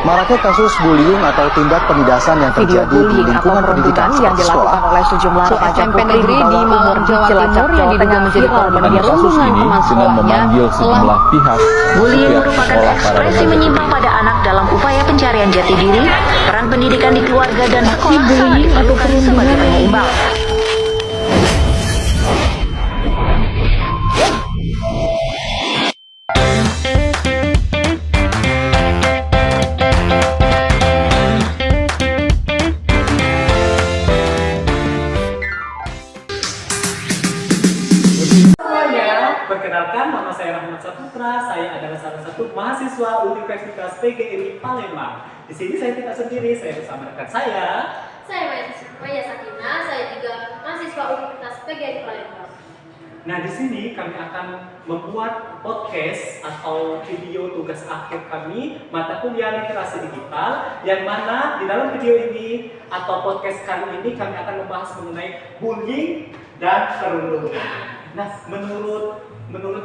Maraknya kasus bullying atau tindak penindasan yang Video terjadi di bullying atau lingkungan pendidikan perundungan yang dilakukan sekolah. oleh sejumlah remaja SMP putri negeri di Malang, Jawa Timur yang diduga menjadi korban Dalam kasus perundungan ini teman dengan sekolahnya memanggil sejumlah pihak Bullying pihak merupakan sekolah para ekspresi remaja menyimpang pada anak dalam upaya pencarian jati diri. Peran pendidikan di keluarga dan sekolah sangat diperlukan sebagai penyeimbang. Perkenalkan, nama saya Rahmat Saputra. Saya adalah salah satu mahasiswa Universitas PGRI Palembang. Di sini saya tidak sendiri, saya bersama rekan saya. Saya Maya Sakina, saya juga mahasiswa Universitas PGRI Palembang. Nah, di sini kami akan membuat podcast atau video tugas akhir kami mata kuliah literasi digital, yang mana di dalam video ini atau podcast kali ini kami akan membahas mengenai bullying dan perundungan. Nah, menurut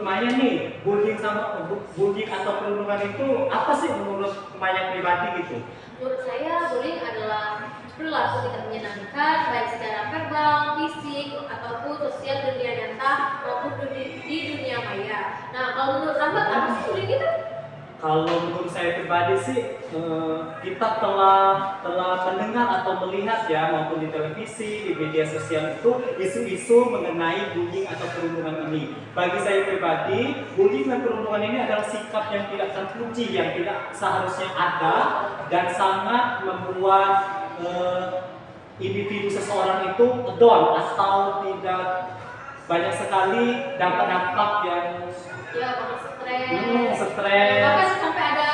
Maya nih, bullying atau perundungan itu apa sih menurut Maya pribadi gitu? Menurut saya, bullying adalah perilaku tidak menyenangkan baik secara verbal, fisik, ataupun sosial di dunia nyata maupun di dunia maya. Nah, kalau menurut Rahmat, apa sih bullying itu? Kalau menurut saya pribadi sih, kita telah mendengar atau melihat ya, maupun di televisi, di media sosial itu isu-isu mengenai bullying atau perundungan ini. Bagi saya pribadi, bullying dan perundungan ini adalah sikap yang tidak terpuji, yang tidak seharusnya ada, dan sangat membuat individu seseorang itu down atau tidak banyak sekali dampak-dampak yang stres. Bahkan sampai ada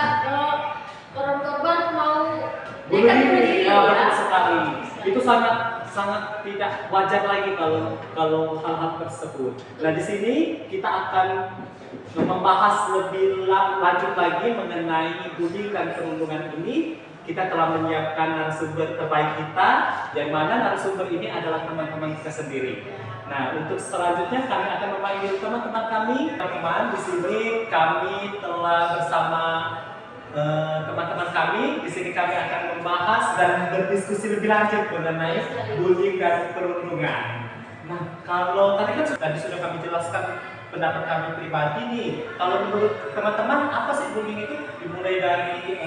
korban mau bullying diri. ya, betul sekali. Itu sangat tidak wajar lagi kalau hal-hal tersebut. Nah, di sini kita akan membahas lebih lanjut lagi mengenai bullying dan perundungan ini. Kita telah menyiapkan narasumber terbaik kita, yang mana narasumber ini adalah teman-teman kita sendiri. Nah, untuk selanjutnya kami akan memanggil teman-teman kami. Teman-teman, di sini kami telah bersama teman-teman kami. Di sini kami akan membahas dan berdiskusi lebih lanjut mengenai bullying dan perundungan. Nah, kalau tadi sudah kami jelaskan pendapat kami pribadi nih. Kalau menurut teman-teman, apa sih bullying itu? Dimulai dari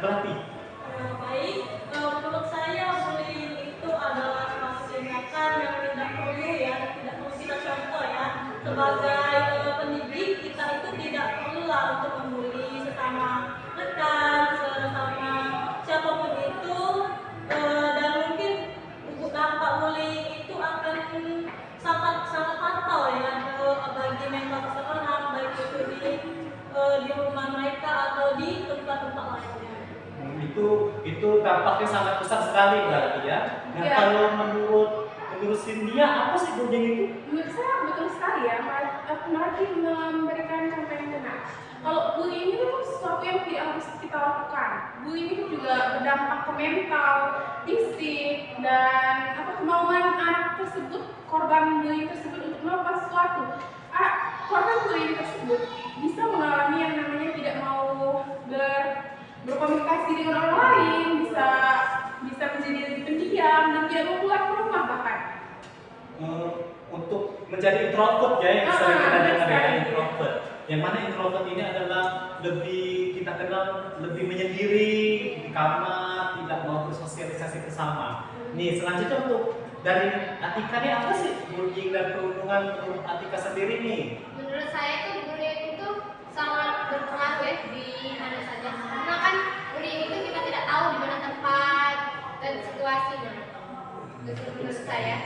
berarti. Baik, menurut saya bullying itu adalah suatu tindakan yang tidak perlu ya, tidak perlu kita contoh ya. Sebagai pendidik, kita itu tidak perlulah untuk membuli sesama rekan, sesama siapapun itu, dan mungkin dampak bullying itu akan sangat fatal ya bagi mental seseorang, baik itu di rumah mereka atau di tempat-tempat lainnya. Itu dampaknya sangat besar sekali berarti ya. Nah, Ya. kalau menurut Cynthia, apa sih bullying itu? Menurut saya betul sekali ya, apalagi memberikan contoh yang benar. Kalau bullying itu sesuatu yang tidak harus kita lakukan. Bullying itu juga berdampak ke mental, fisik, dan kemauan anak tersebut, korban bullying tersebut untuk melakukan sesuatu. Korban bullying tersebut bisa mengalami yang namanya tidak mau berkomunikasi dengan orang lain, bisa menjadi lebih pendiam dan tidak mau pulang ke rumah bahkan. Untuk menjadi introvert ya, yang sering kita dengar ya, sekali. introvert. Yang mana introvert ini adalah kita kenal lebih menyendiri di kamar, tidak mau bersosialisasi bersama. Nih, selanjutnya untuk dari Atika nih, apa sih bullying dan perundungan menurut Atika sendiri nih? Menurut saya itu bullying itu sangat berpengaruh ya di mana saja. Karena kan bullying itu kita tidak tahu di mana tempat dan situasinya. Itu menurut saya.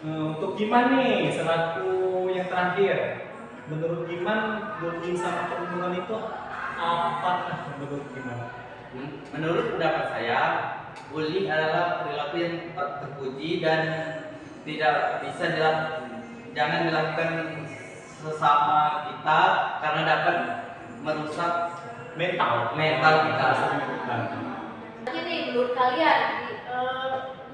Untuk Giman nih, selaku yang terakhir, menurut Giman bullying sama perundungan itu apa menurut Giman? Menurut pendapat saya, bullying adalah perilaku yang tak terpuji dan tidak bisa jangan dilakukan sesama kita karena dapat merusak mental kita. Ini menurut kalian,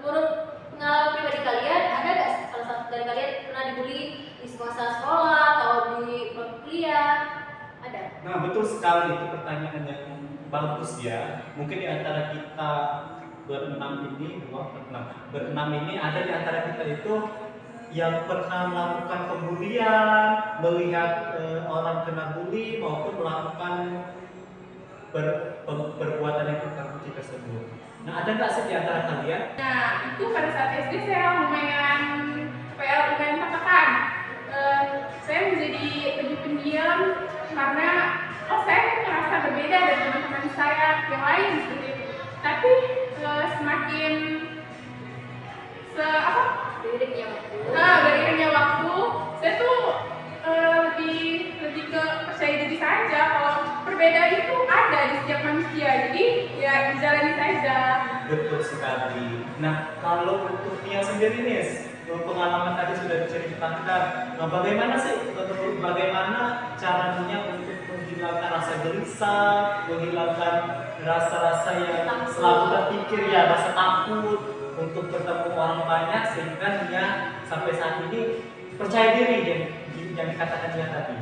menurut pengalaman pribadi kalian, ada nggak salah satu dari kalian pernah dibully di sekolah atau di kuliah? Ada? Nah, betul sekali, itu pertanyaan yang bagus ya. Mungkin di antara kita berenam ini ada di antara kita itu yang pernah melakukan pembulian, melihat orang kena bully maupun melakukan perbuatan yang terpuji tersebut. Nah, ada nggak sih di antara kalian? Nah, itu pada saat SD saya lumayan tertekan. Saya menjadi lebih pendiam karena saya merasa berbeda dari teman-teman saya yang lain seperti itu. Tapi semakin beriringnya waktu, saya tuh lebih ke percaya diri saja kalau perbedaan itu ada di setiap manusia. Jadi ya dijalani saja. Betul sekali. Nah, kalau untuk Nia sendiri nih, pengalaman tadi sudah diceritakan. Nah, bagaimana caranya untuk menghilangkan rasa gelisah, menghilangkan rasa-rasa yang selalu terpikir ya, rasa takut untuk bertemu orang banyak sehingga dia sampai saat ini percaya diri yang dikatakan dia tadi.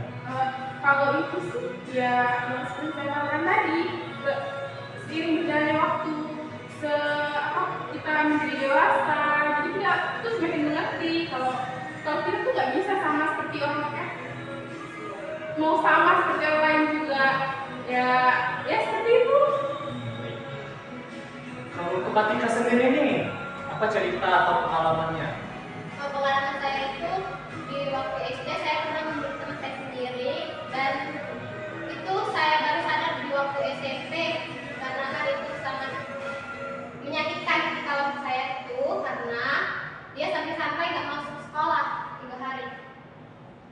Kalau itu sih ya yang seperti saya katakan tadi, seiring berjalannya waktu, kita menjadi dewasa, jadi kita tuh semakin mengerti kalau kita tuh nggak bisa sama seperti orang mau sama seperti orang lain juga, ya seperti itu. Kalau untuk Kak Tika sendiri nih, apa cerita atau pengalamannya? Pengalaman saya itu di waktu SD saya pernah membuli teman saya sendiri, dan itu saya baru sadar di waktu SMP karena hal itu sangat menyakitkan di kawan saya itu karena dia sampai-sampai nggak masuk sekolah 3 hari.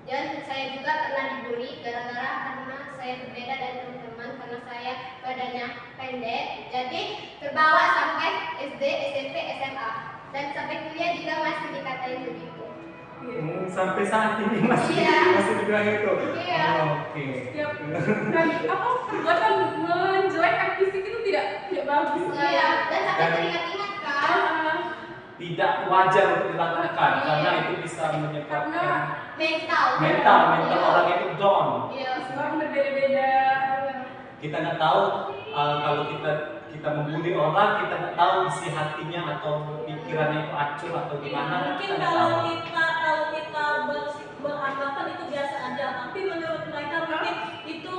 Dan saya juga pernah dibully gara-gara karena saya berbeda dari teman-teman karena saya badannya pendek, jadi terbawa sampai SD, SMP, SMA, dan sampai kuliah juga masih dikatain begitu. Sampai saat ini masih dibilang itu. Iya. Oke. Dan perbuatan menjelekkan fisik itu tidak bagus. Iya, dan sampai teringat-ingat kan. Tidak wajar untuk dilakukan karena itu bisa menyebabkan mental orang itu down. Iya, Orang berbeda-beda. Kita nggak tahu kalau kita membuli orang, kita nggak tahu isi hatinya atau pikirannya itu acur atau gimana. Mungkin kita nggak kalau tahu. kita beranggapan itu biasa aja, tapi menurut mereka mungkin itu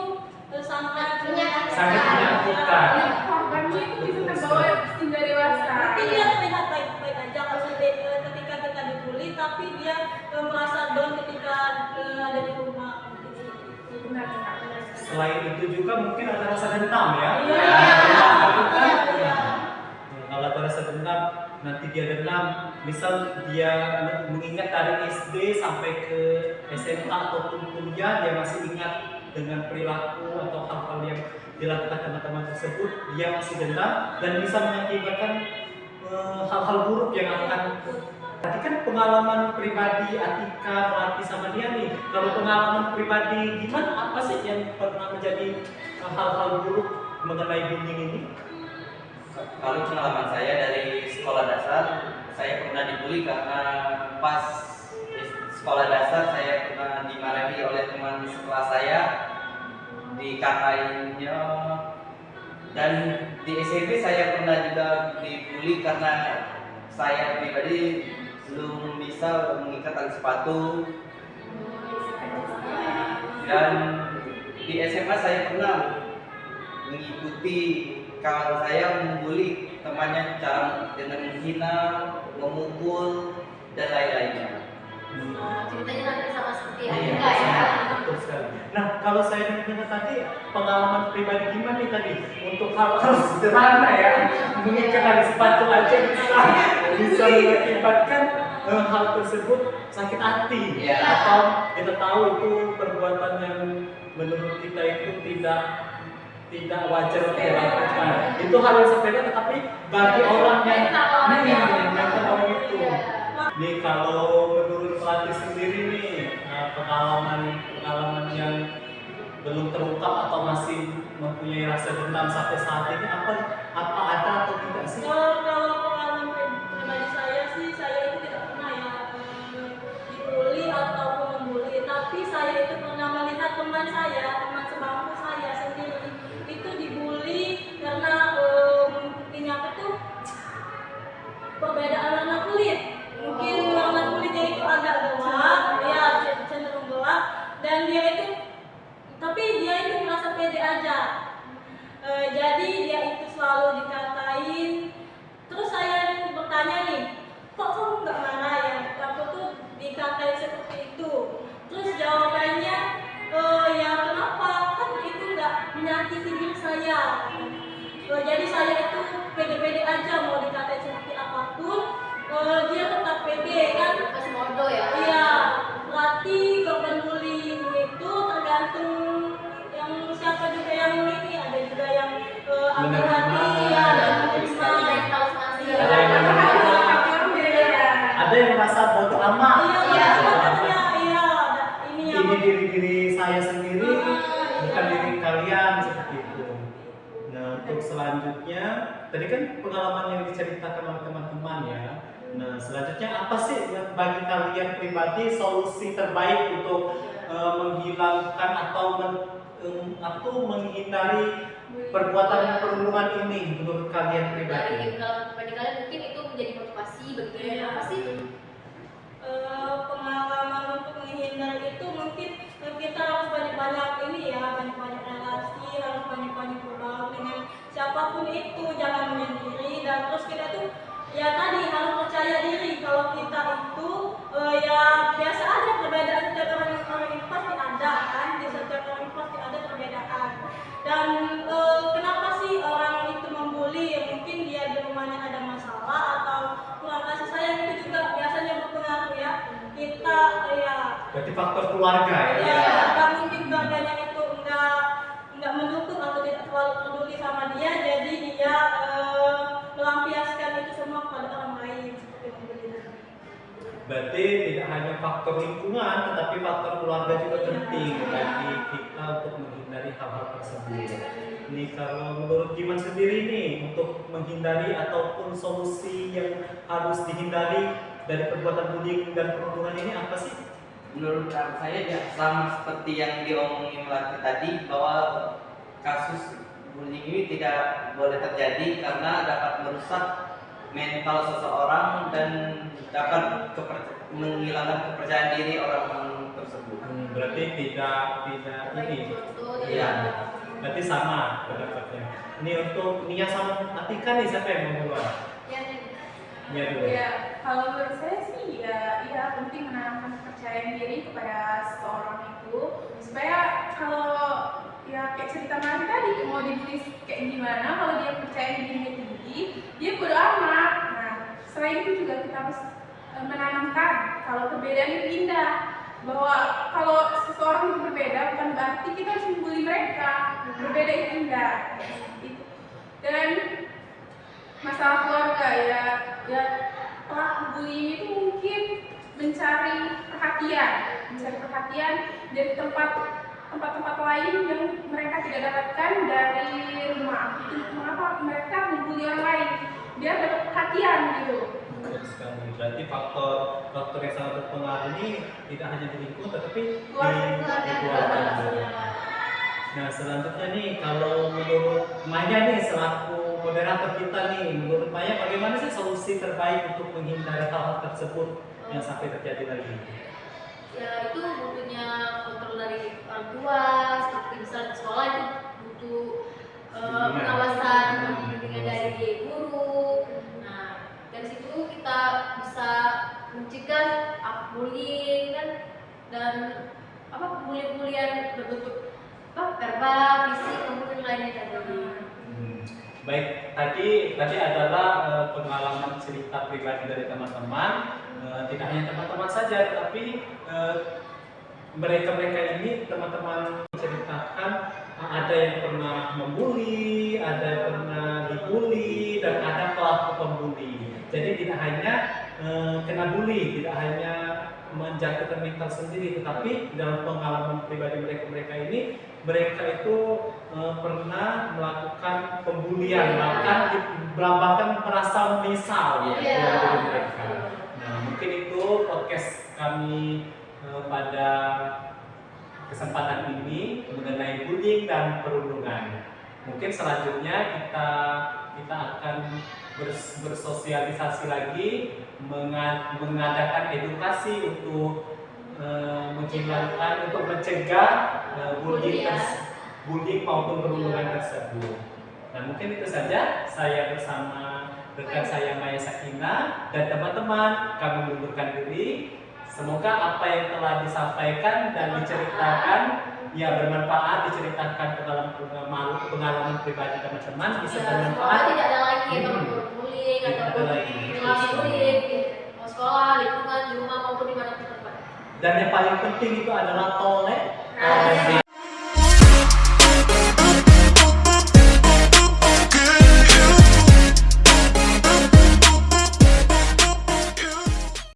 sangat menyakitkan. Korbannya itu bisa terbawa hingga dewasa. Mungkin dia terlihat baik-baik aja ketika kita dibully, tapi dia merasa down ketika ada di rumah. Benar. Selain itu juga mungkin ada rasa dendam ya. Iya. Kalau ada rasa dendam, nanti dia dendam, misal dia mengingat dari SD sampai ke SMA ataupun kuliah, dia masih ingat dengan perilaku atau hal-hal yang dilakukan teman-teman tersebut, dia masih dendam dan bisa mengakibatkan hal-hal buruk yang akan. Tadi kan pengalaman pribadi Atika melatih sama dia nih. Kalau pengalaman pribadi gimana? Apa sih yang pernah menjadi hal-hal buruk mengenai bullying ini? Kalau pengalaman saya dari sekolah dasar, saya pernah dibully karena pas sekolah dasar saya pernah dimarahi oleh teman sekelas saya, dikatainnya, dan di SMP saya pernah juga dibully karena saya pribadi belum bisa mengikat tali sepatu, dan di SMA saya pernah mengikuti kawan saya membuli temannya cara dengan menghina, memukul, dan lain-lainnya. Ceritanya hampir sama seperti Iya, Atika ya. betul sekali. Nah, kalau saya dengar tadi pengalaman pribadi gimana nih tadi untuk hal-hal sederhana ya, mengikat tali sepatu aja bisa mengakibatkan hal tersebut sakit hati, atau kita tahu itu perbuatan yang menurut kita itu tidak wajar untuk dilakukan. Itu hal yang sepele, tetapi bagi orang yang mental orang itu. Nih kalau menurut pelatih sendiri nih, pengalaman yang belum terungkap atau masih mempunyai rasa dendam sampai saat ini apa ada atau tidak sih? Kalau pengalaman pribadi saya sih, saya itu tidak pernah ya dibully ataupun membully, tapi saya itu pernah melihat teman sebangku saya sendiri itu dibully perbedaan warna kulit. Mungkin warna kulitnya itu agak gelap, ya cenderung gelap, dan tapi dia itu merasa pede aja. Jadi dia itu selalu dikatain. Terus saya bertanya nih, kok kamu nggak marah ya? Aku tuh dikatain seperti itu. Terus jawabannya, ya kenapa? Kan itu nggak menyakiti diri saya. Jadi saya itu pede-pede aja, mau dikatain seperti apapun, dia tetap pede kan? Masih modo ya? Iya, berarti korban bullying itu tergantung yang siapa juga yang ini, ada juga yang ambil hati, ya, ada yang menerima. Ada yang merasa bodo amat. Iya, sebenarnya iya. Ini diri saya sendiri, bukan diri kalian, seperti itu. Nah, untuk selanjutnya, tadi kan pengalaman yang diceritakan oleh teman-teman ya. Nah, selanjutnya apa sih bagi kalian pribadi solusi terbaik untuk menghilangkan atau menghindari perbuatan perundungan ini menurut kalian pribadi? Bagi kalian mungkin itu menjadi motivasi bagi kalian apa sih? Pengalaman untuk menghindar itu mungkin kita harus banyak-banyak banyak-banyak relasi, harus banyak-banyak berbaur dengan siapapun itu, jangan menyendiri, dan terus kita tuh ya tadi harus percaya diri kalau kita itu ya biasa aja perbedaan setiap orang itu pasti ada kan, di setiap orang itu pasti ada perbedaan. Dan kenapa sih orang itu membuli? Ya mungkin dia di rumahnya ada masalah atau kurang kasih sayang, itu juga biasanya berpengaruh ya. Kita ya Berarti faktor keluarga ya? Ya, nggak mungkin keluarganya itu nggak mendukung atau tidak terlalu peduli sama dia, jadi dia melampiaskan itu semua kepada orang lain seperti membuli. Berarti tidak hanya faktor lingkungan, tetapi faktor keluarga juga penting bagi kita untuk menghindari hal-hal tersebut. Ini kalau menurut Giman sendiri nih, untuk menghindari ataupun solusi yang harus dihindari dari perbuatan bullying dan perundungan ini apa sih? Menurut saya ya sama seperti yang diomongin Melati tadi, bahwa kasus bullying ini tidak boleh terjadi karena dapat merusak mental seseorang dan dapat menghilangkan kepercayaan diri orang tersebut. Berarti tidak ini. Iya. Berarti sama pendapatnya. Ini untuk Nia sama Atika nih, siapa yang mau duluan? Nia dulu. Ya, kalau menurut saya sih ya penting menanamkan kepercayaan diri kepada seseorang itu, supaya kalau ya kayak cerita Mari tadi mau dibully kayak gimana, kalau dia percaya dirinya tinggi, dia bodo amat. Nah, selain itu juga kita harus menanamkan kalau perbedaan itu indah, bahwa kalau seseorang itu berbeda bukan berarti kita harus membuli mereka. Berbeda itu indah. Dan masalah keluarga ya pelaku bullying itu mungkin mencari perhatian dari tempat-tempat lain yang mereka tidak dapatkan dari rumah. Itu mengapa mereka membuli orang lain, biar dapat perhatian gitu. Betul sekali. Berarti faktor yang sangat berpengaruh ini tidak hanya di lingkungan tetapi di keluarga. Nah, selanjutnya nih, kalau menurut Maya nih selaku moderator kita nih, menurut Maya bagaimana sih solusi terbaik untuk menghindari hal-hal tersebut yang sampai terjadi lagi? Ya itu butuhnya kontrol dari orang tua, seperti misalnya di sekolah itu butuh pengawasan bimbingan dari guru. Nah, dari situ kita bisa mencegah bullying kan, dan bullying berbentuk verbal, fisik, maupun yang lainnya tadi. Baik, tadi adalah pengalaman cerita pribadi dari teman-teman. Tidak hanya teman-teman saja, tapi mereka ini teman-teman menceritakan ada yang pernah membuli, ada yang pernah dibully, dan ada pelaku pembuli. Jadi tidak hanya kena bully, tidak hanya menjatuhkan mental sendiri, tetapi dalam pengalaman pribadi mereka ini, mereka itu pernah melakukan pembulian, bahkan merasa menyesal ya dari mereka. Nah, mungkin itu podcast kami pada kesempatan ini mengenai bullying dan perundungan. Mungkin selanjutnya kita akan bersosialisasi lagi, mengadakan edukasi untuk menghilangkan, untuk mencegah bullying maupun perundungan tersebut. Nah, mungkin itu saja saya bersama rekan saya Maya Sakina dan teman-teman kami mundurkan diri. Semoga apa yang telah disampaikan dan diceritakan ya bermanfaat, diceritakan pengalaman pribadi teman-teman bisa bermanfaat. Tidak ada lagi ya bullying atau bullying mau sekolah, lingkungan, di rumah maupun di mana tempat. Dan yang paling penting itu adalah toleransi.